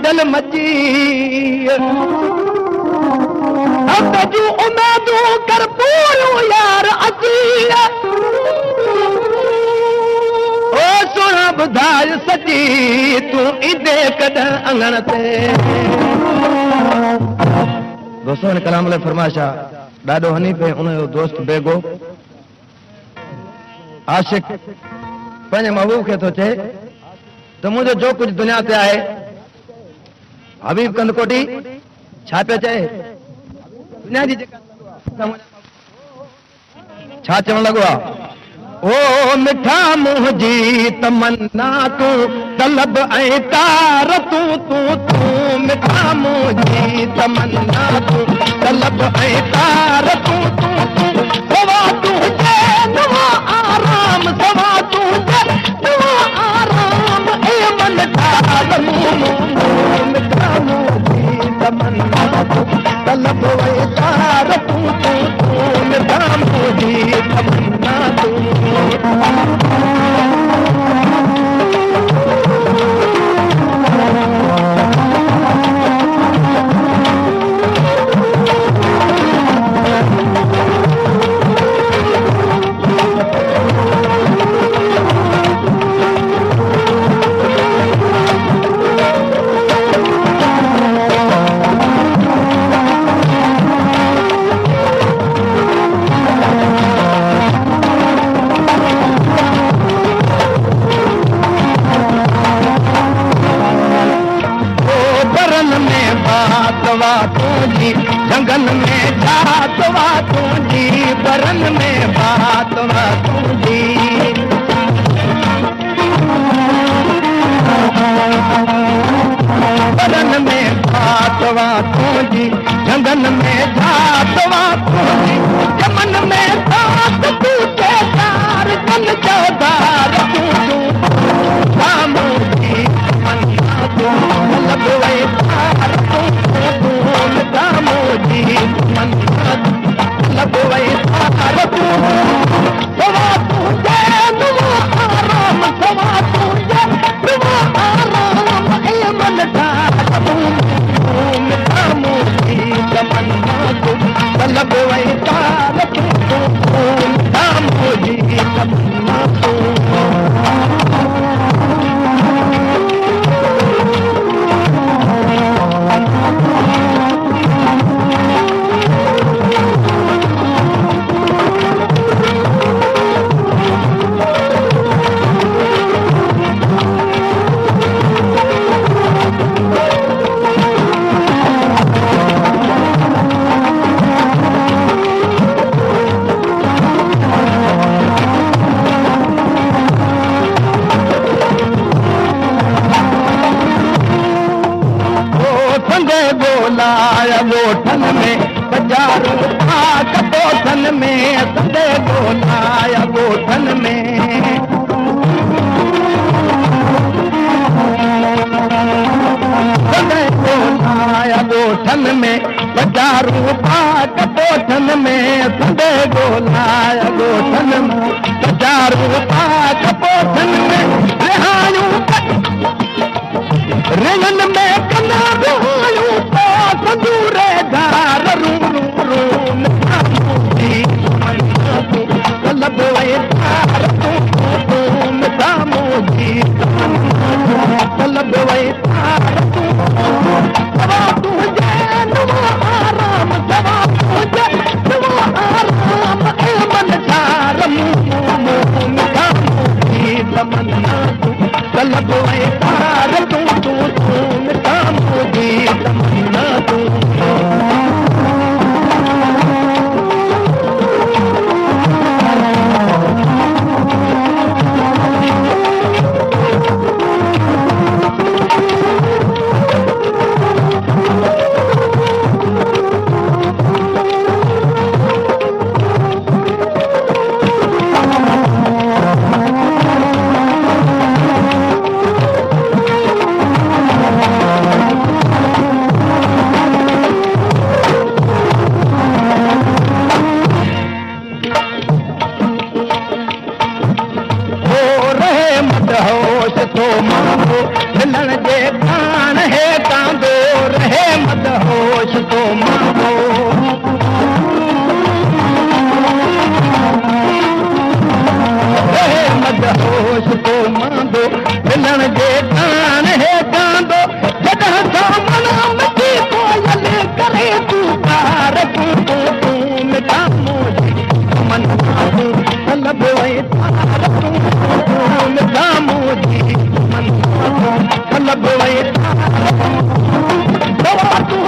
दिल मची अब तू उम्मीदूं कर पूरो यार अची ओ सोना बुधाय सची तू ईंदे कॾहिं अंगण ते दोस्तों ने कलाम लाइ फरमाइशा ॾाढो हनी पे उनजो दोस्त बेगो आशिक पंहिंजे महबूब खे थो चए त मुंहिंजो जो कुझु दुनिया ते आहे हबीब कंदकोटी छा पियो चए दुनिया जी छा चवण लॻो आहे ओ मिठा मुंह जी तमन्ना तूं तलब ऐं तार तूं तूं तूं मिठा मुंह जी तमन्ना तूं तलब ऐं तार तूं तूं तूं सवा तूं जे नवा आराम सवा तूं जे नवा आराम ए मन ठाल मिठा मुंह जी तमन्ना तूं तलब ऐं तार तूं तूं तूं मिठा मुंह जी तमन्ना तूं जंगल में जात वा तुझी बरन में बात वा तुझी बरन में बात वा तुझी जंगल में जात वा तुझी चमन में बात तू चार कन चौदार तू सामू जी मन्ना तू लगवे तार तू सामू जी मन्ना लगवे तार तू सवा तू जे नवा आराम सवा तू जे नवा आराम ए मन ठाल तू सामू जी मन्ना तू लगवे तार तू सामू जी मन्ना तू गोठन में बजारू भाग बोठन में संदे गोलाया गोठन में संदे गोलाया गोठन में बजारू भाग बोठन में संदे गोलाया गोठन में बजारू भाग बोठन में रिहायूं रिंगन में कना रिहायूं संदूरे धार रू रू रू जी मन्ना तू तलब ऐं तार तू तू मिठा मुंह जी तलब ऐं तार तू सवा तू जे नवा आराम सवा तू जे नवा आराम ए मन ठार मुंह मिठा मुंह जी तमन्ना तू तलब ऐं तार तू तू तू मिठा मुंह जी तमन्ना तू तलब तार तूं निज़ामूं जी तलब तार तूं